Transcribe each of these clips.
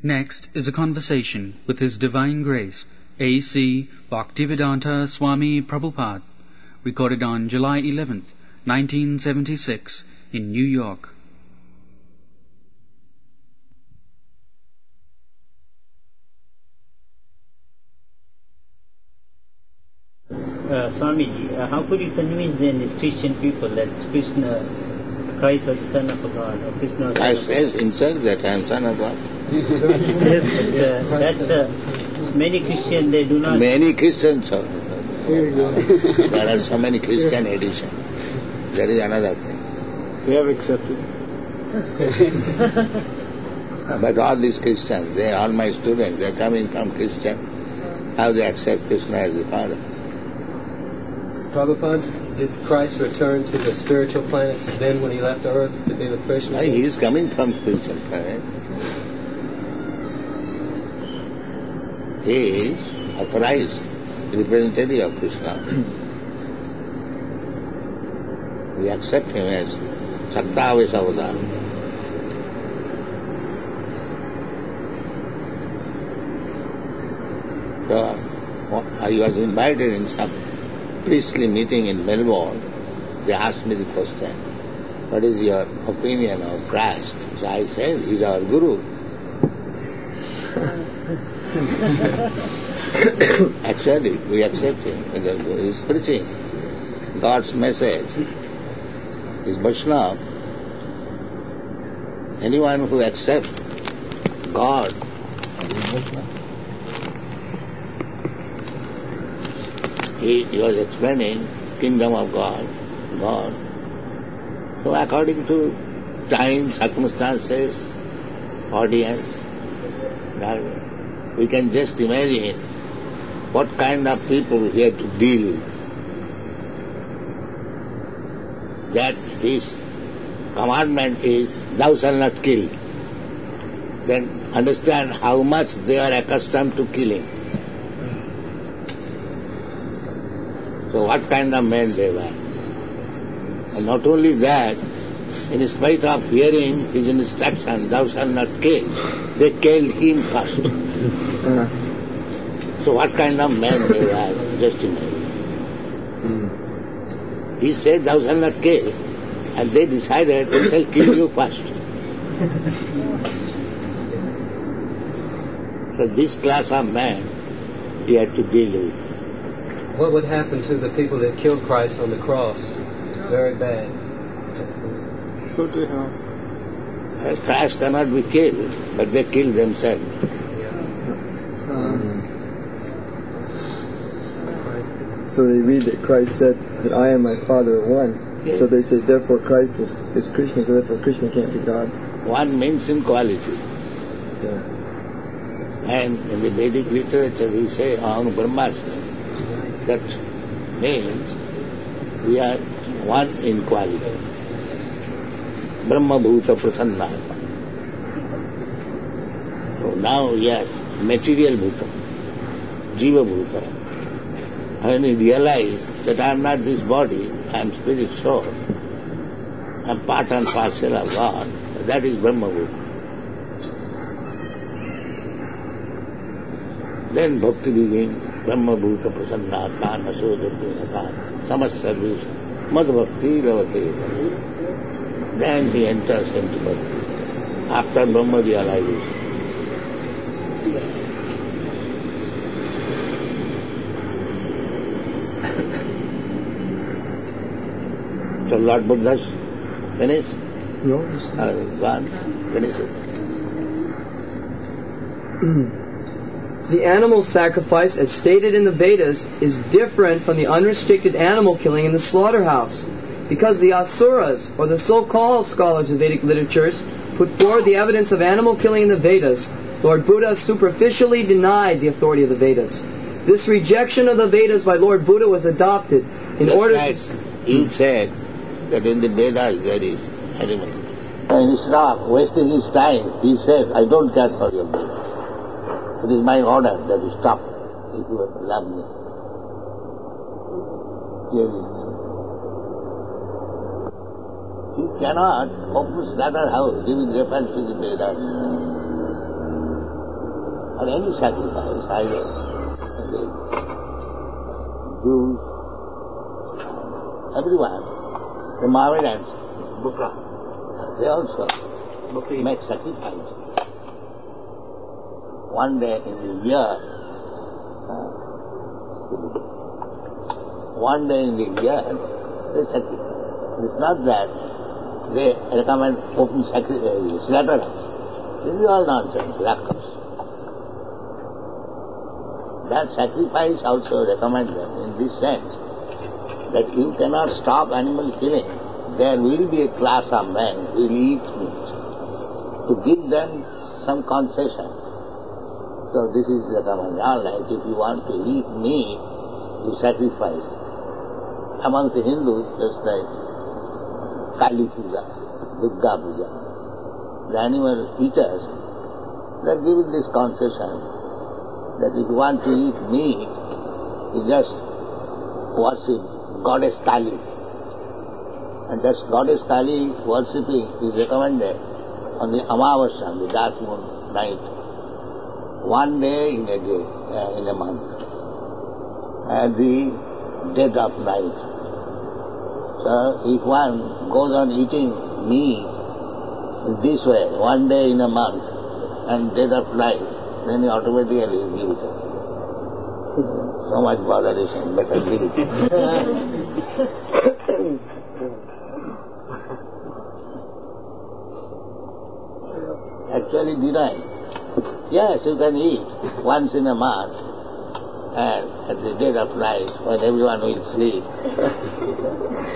Next is a conversation with His Divine Grace, A.C. Bhaktivedanta Swami Prabhupada, recorded on July 11th, 1976, in New York. Swamiji, how could you convince then these Christian people that Christ was the Son of God, or Krishna was Christ says himself that I am Son of God. Many Christians, they do not... Many Christians are. There are so many Christian editions. That is another thing. We have accepted. But all these Christians, they are all my students, they are coming from Christian. How they accept Krishna as the Father? Prabhupada, did Christ return to the spiritual planets then when he left Earth to be with Krishna? He is coming from spiritual planet. He is authorized representative of Krishna. We accept him as Sattavesa Avadar. So, I was invited in some priestly meeting in Melbourne. They asked me the question, what is your opinion of Christ? So I said, he is our Guru. Actually, we accept him. He is preaching God's message. He is Vaishnava. Anyone who accepts God is Vaishnava. He was explaining kingdom of God. So according to time, circumstances, audience, we can just imagine what kind of people he had to deal with. That his commandment is, thou shalt not kill. Then understand how much they are accustomed to killing. So what kind of men they were. And not only that, in spite of hearing his instruction, thou shalt not kill, they killed him first. So what kind of men they were, just imagine. He said, thou shalt not kill, and they decided, we shall kill you first. So this class of men he had to deal with. What would happen to the people that killed Christ on the cross? Very bad. Go to hell. Christ cannot be killed, but they kill themselves. So they read that Christ said that I and my Father are one. Yes. So they say, therefore Christ is Krishna, so therefore Krishna can't be God. One means in quality. Yeah. And in the Vedic literature we say, Aham Brahmasmi. That means we are one in quality. Brahma Bhuta Prasannatma. So now we are material Bhuta, Jiva Bhuta. When we realize that I am not this body, I am spirit soul, I am part and parcel of God, that is Brahma Bhuta. Then bhakti begins. Brahma Bhuta Prasannatma Nasodhati Samas Service Mad Bhakti Lavate. Then he enters into bhakti. After Brahma realization. So Lord Buddha's finished? No. Gone? Finish it. The animal sacrifice, as stated in the Vedas, is different from the unrestricted animal killing in the slaughterhouse, because the Asuras, or the so-called scholars of Vedic literatures, put forward the evidence of animal killing in the Vedas. Lord Buddha superficially denied the authority of the Vedas. This rejection of the Vedas by Lord Buddha was adopted in order to... He said that in the Vedas there is animal. Instead of wasting his time, he said, I don't care for your Vedas. It is my order that you stop if you love me. You cannot open slaughterhouse giving reference to the Vedas. or any sacrifice, either the Jews, everyone, the Mohammedans, they also make sacrifice. One day in the year, they sacrifice. It's not that they recommend open slaughterhouse. This is all nonsense, rakas. That sacrifice also recommended in this sense that you cannot stop animal killing. There will be a class of men who will eat meat. To give them some concession. So this is recommended. All right, if you want to eat meat, you sacrifice. Among the Hindus, just like Kali Puja, Durga Puja, the animal eaters, they are given this concession that if you want to eat meat, you just worship Goddess Kali. And just Goddess Kali worshipping is recommended on the Amavasya, the dark moon night, one day in a month, at the dead of night. So if one goes on eating meat in this way, one day in a month, and dead of night, then he automatically will give it up. So much botheration, better give it. Actually denied. Yes, you can eat once in a month, and at the dead of night, when everyone will sleep,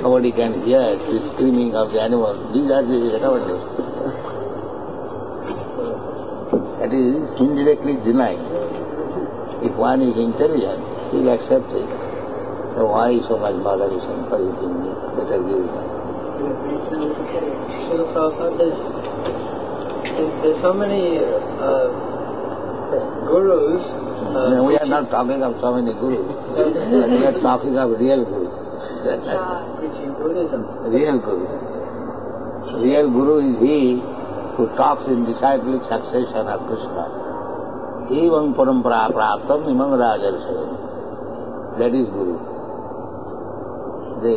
nobody can hear the screaming of the animal. These are the recommendations. That is indirectly denied. If one is intelligent, he will accept it. So why so much botheration for eating meat? Better give it up. There's so many gurus. We are not talking of so many gurus. We are talking of real gurus. Teaching Buddhism. Real guru. Real guru is he who talks in disciplic succession of Krishna. Evam parampara praptam imam rajarshayam. That is guru. The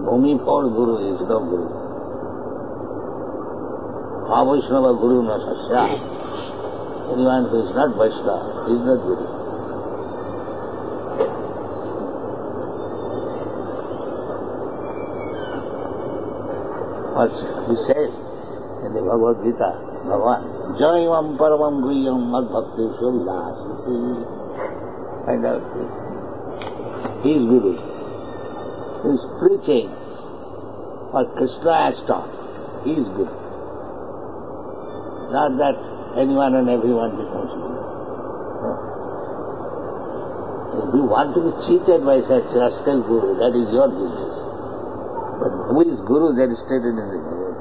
Bhumipod guru is no guru. Vaishnava guru na sasya. Anyone who is not Vaishnava is not guru. What he says in the Bhagavad Gita, Bhagavan, Jaivam Paramam Guhyam Mad Bhakti Shulasati. Find out this. He is Guru. He is preaching what Krishna has taught. He is Guru. Not that anyone and everyone becomes Guru. No. If you want to be cheated by such rascal Guru, that is your business. But who is Guru, that is stated in the Bhagavad?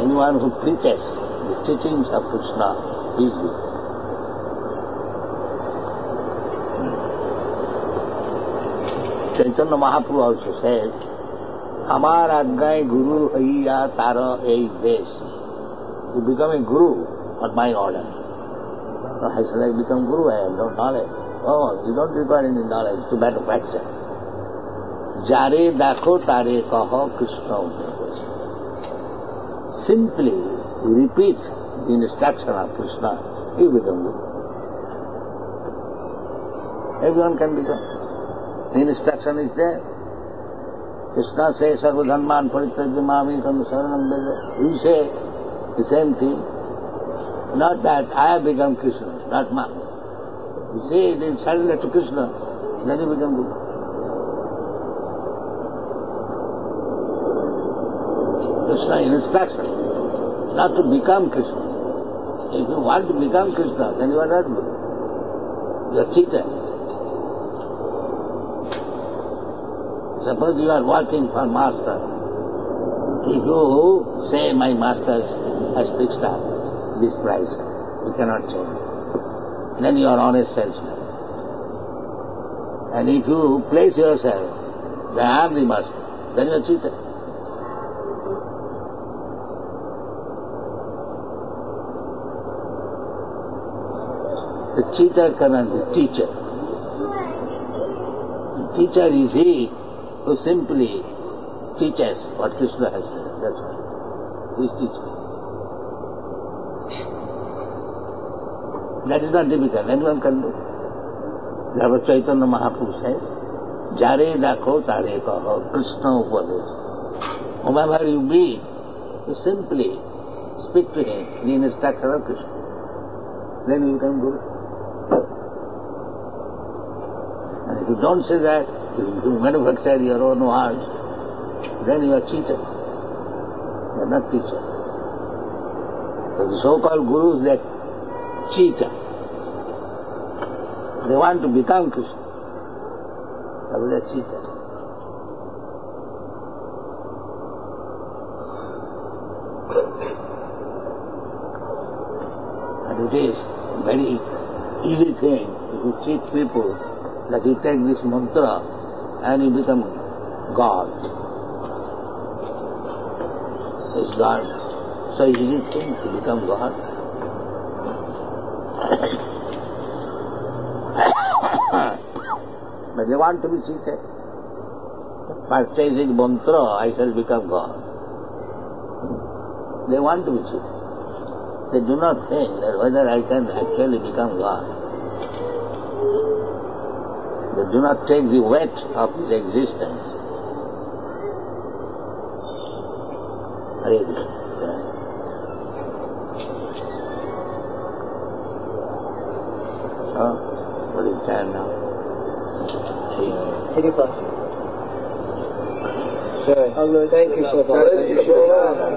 Anyone who preaches the teachings of Krishna is Guru. Chaitanya Mahaprabhu also says, Amar Ajnai Guru Haiya Tara Ei Desh. You become a Guru on my order. So how shall I become Guru? I have no knowledge. Oh, you don't require any knowledge, it's a matter of action. Jare dakho tare kaho Krishna. Simply repeat the instruction of Krishna, you become Guru. Everyone can become. The instruction is there. Krishna says, Sarva dhamman parityajya mamekam saranam vraja. You say the same thing. Not that I have become Krishna, not man. You say, then surrender to Krishna, then you become Guru. Krishna instruction, not to become Krishna. If you want to become Krishna, then you are not Guru. You are cheated. Suppose you are working for master. If you say, my master has fixed up this price, you cannot change. Then you are honest salesman. And if you place yourself, that I am the master, then you are cheated. The cheater cannot be teacher. The teacher is he who simply teaches what Krishna has said. That's all. He is teacher. That is not difficult. Anyone can do. Lord Chaitanya Mahaprabhu says, Jare dakho tare kaho, Krishna upadesh. Whomever you meet, you simply speak to him in the instruction of Krishna. Then you can do it. And if you don't say that, if you manufacture your own words, then you are cheated. You are not teacher. So the so-called gurus, they are cheater. They want to become Krishna. But they are cheater. And it is a very easy thing if you cheat people that you take this mantra and you become God. It's God. So easy thing to become God. But they want to be cheated. Purchasing mantra, I shall become God. They want to be cheated. They do not think that whether I can actually become God. They do not take the weight of his existence. Hare Krishna. So, what is time now? 85. Sure. Thank you so much.